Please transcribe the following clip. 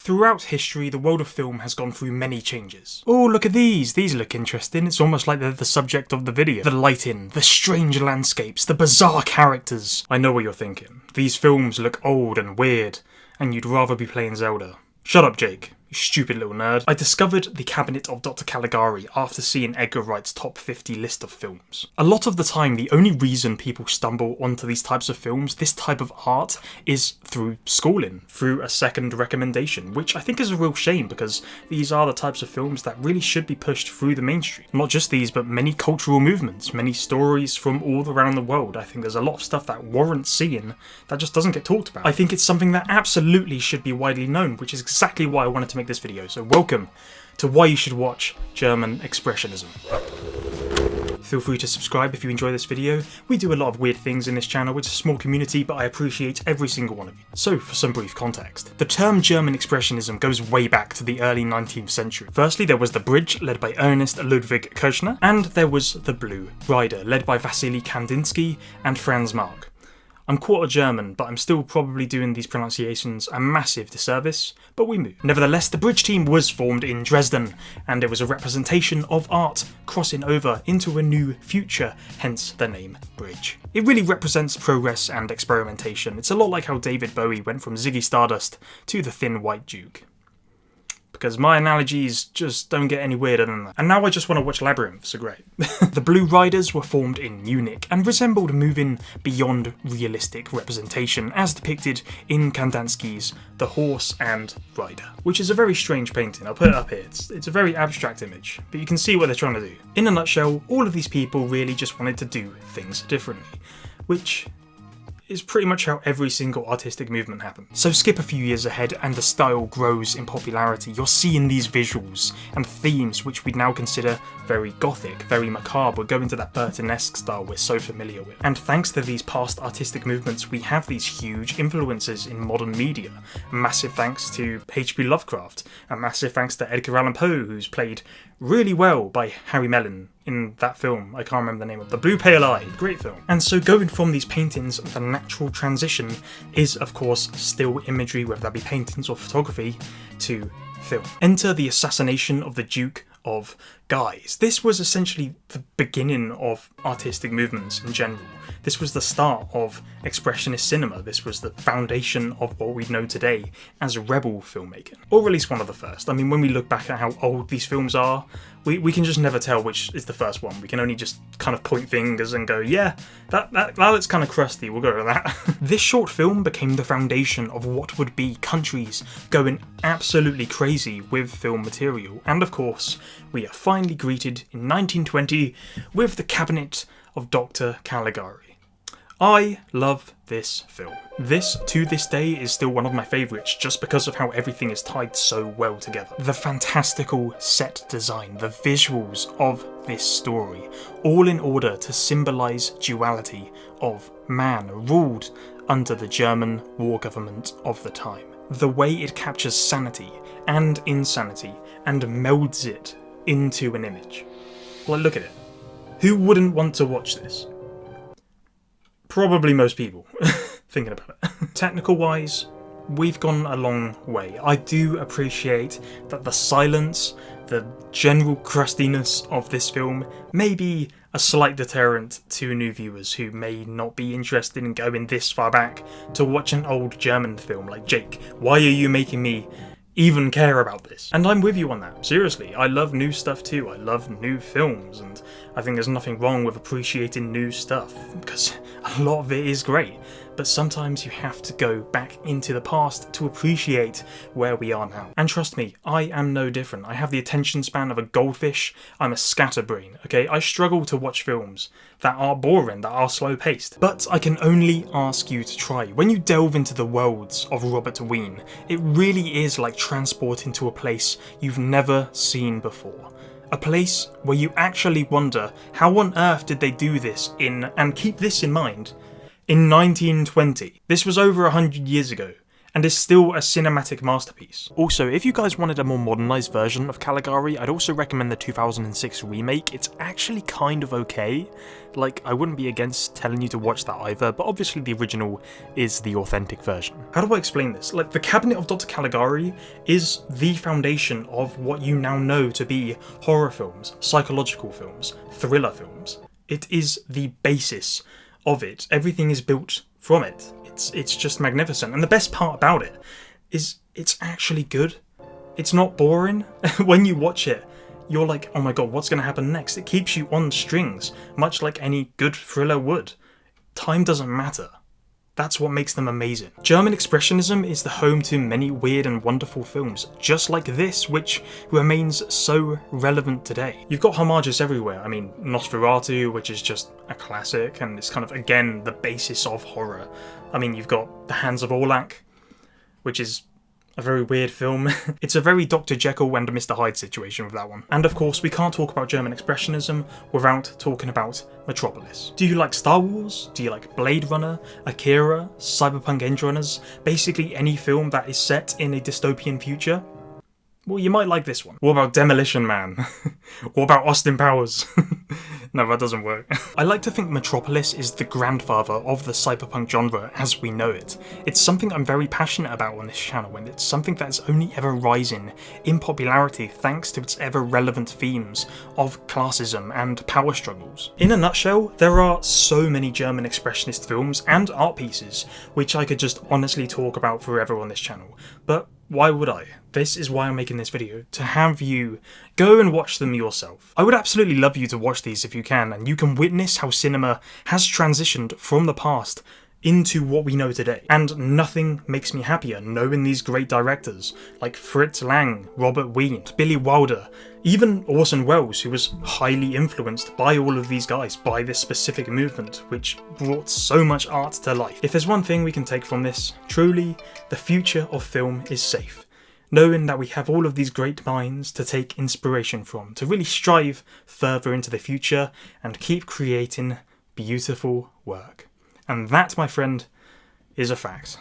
Throughout history, the world of film has gone through many changes. Oh, look at these! These look interesting. It's almost like they're the subject of the video. The lighting, the strange landscapes, the bizarre characters. I know what you're thinking. These films look old and weird, and you'd rather be playing Zelda. Shut up, Jake. You stupid little nerd. I discovered The Cabinet of Dr. Caligari after seeing Edgar Wright's top 50 list of films. A lot of the time, the only reason people stumble onto these types of films, this type of art, is through schooling, through a second recommendation, which I think is a real shame because these are the types of films that really should be pushed through the mainstream. Not just these, but many cultural movements, many stories from all around the world. I think there's a lot of stuff that warrants seeing that just doesn't get talked about. I think it's something that absolutely should be widely known, which is exactly why I wanted to make this video. So welcome to why you should watch German Expressionism. Feel free to subscribe if you enjoy this video. We do a lot of weird things in this channel. It's a small community, but I appreciate every single one of you. So, for some brief context, the term German Expressionism goes way back to the early 19th century. Firstly, there was the Bridge, led by Ernest Ludwig Kirchner, and there was the Blue Rider, led by Wassily Kandinsky and Franz Marc. I'm quarter German, but I'm still probably doing these pronunciations a massive disservice, but we move. Nevertheless, the Bridge team was formed in Dresden, and it was a representation of art crossing over into a new future, hence the name Bridge. It really represents progress and experimentation. It's a lot like how David Bowie went from Ziggy Stardust to the Thin White Duke. Because my analogies just don't get any weirder than that. And now I just want to watch Labyrinth, so great. The Blue Riders were formed in Munich and resembled moving beyond realistic representation as depicted in Kandinsky's The Horse and Rider, which is a very strange painting. I'll put it up here. It's a very abstract image, but you can see what they're trying to do. In a nutshell, all of these people really just wanted to do things differently, which is pretty much how every single artistic movement happened. So skip a few years ahead and the style grows in popularity. You're seeing these visuals and themes which we now consider very gothic, very macabre. We're going to that Burton-esque style we're so familiar with. And thanks to these past artistic movements, we have these huge influences in modern media. Massive thanks to H.P. Lovecraft, and massive thanks to Edgar Allan Poe, who's played really well by Harry Mellon in that film. I can't remember the name of it. The Blue Pale Eye, great film. And so going from these paintings, the natural transition is of course still imagery, whether that be paintings or photography, to film. Enter the assassination of the Duke of Guise. This was essentially the beginning of artistic movements in general. This was the start of expressionist cinema. This was the foundation of what we know today as rebel filmmaking, or at least one of the first. I mean, when we look back at how old these films are, we can just never tell which is the first one. We can only just kind of point fingers and go, yeah, that looks kind of crusty, we'll go with that. This short film became the foundation of what would be countries going absolutely crazy with film material. And of course, we are finally greeted in 1920 with The Cabinet of Dr. Caligari. I love this film. This, to this day, is still one of my favourites just because of how everything is tied so well together. The fantastical set design, the visuals of this story, all in order to symbolise duality of man ruled under the German war government of the time. The way it captures sanity and insanity and melds it into an image. Like, look at it. Who wouldn't want to watch this? Probably most people, thinking about it. Technical wise, we've gone a long way. I do appreciate that the silence, the general crustiness of this film may be a slight deterrent to new viewers who may not be interested in going this far back to watch an old German film like Jake. Why are you making me even care about this? And I'm with you on that. Seriously, I love new stuff too. I love new films, and I think there's nothing wrong with appreciating new stuff because a lot of it is great. But sometimes you have to go back into the past to appreciate where we are now. And trust me, I am no different. I have the attention span of a goldfish. I'm a scatterbrain, okay? I struggle to watch films that are boring, that are slow paced. But I can only ask you to try. When you delve into the worlds of Robert Wien, it really is like transporting to a place you've never seen before. A place where you actually wonder, how on earth did they do this in, and keep this in mind, in 1920. This was over 100 years ago, and is still a cinematic masterpiece. Also, if you guys wanted a more modernised version of Caligari, I'd also recommend the 2006 remake. It's actually kind of okay. Like, I wouldn't be against telling you to watch that either, but obviously the original is the authentic version. How do I explain this? Like, the Cabinet of Dr. Caligari is the foundation of what you now know to be horror films, psychological films, thriller films. It is the basis of it. Everything is built from it. It's just magnificent. And the best part about it is it's actually good. It's not boring. When you watch it, you're like, oh my god, what's going to happen next? It keeps you on strings, much like any good thriller would. Time doesn't matter. That's what makes them amazing. German Expressionism is the home to many weird and wonderful films, just like this, which remains so relevant today. You've got homages everywhere. I mean, Nosferatu, which is just a classic, and it's kind of, again, the basis of horror. I mean, you've got The Hands of Orlak, which is a very weird film. It's a very Dr. Jekyll and Mr. Hyde situation with that one. And of course, we can't talk about German Expressionism without talking about Metropolis. Do you like Star Wars? Do you like Blade Runner, Akira, Cyberpunk Edge Runners? Basically any film that is set in a dystopian future? Well, you might like this one. What about Demolition Man? What about Austin Powers? No, that doesn't work. I like to think Metropolis is the grandfather of the cyberpunk genre as we know it. It's something I'm very passionate about on this channel, and it's something that's only ever rising in popularity thanks to its ever relevant themes of classism and power struggles. In a nutshell, there are so many German expressionist films and art pieces which I could just honestly talk about forever on this channel, but why would I? This is why I'm making this video, to have you go and watch them yourself. I would absolutely love you to watch these if you can, and you can witness how cinema has transitioned from the past into what we know today. And nothing makes me happier knowing these great directors like Fritz Lang, Robert Wiene, Billy Wilder, even Orson Welles, who was highly influenced by all of these guys, by this specific movement, which brought so much art to life. If there's one thing we can take from this, truly, the future of film is safe. Knowing that we have all of these great minds to take inspiration from, to really strive further into the future and keep creating beautiful work. And that, my friend, is a fact.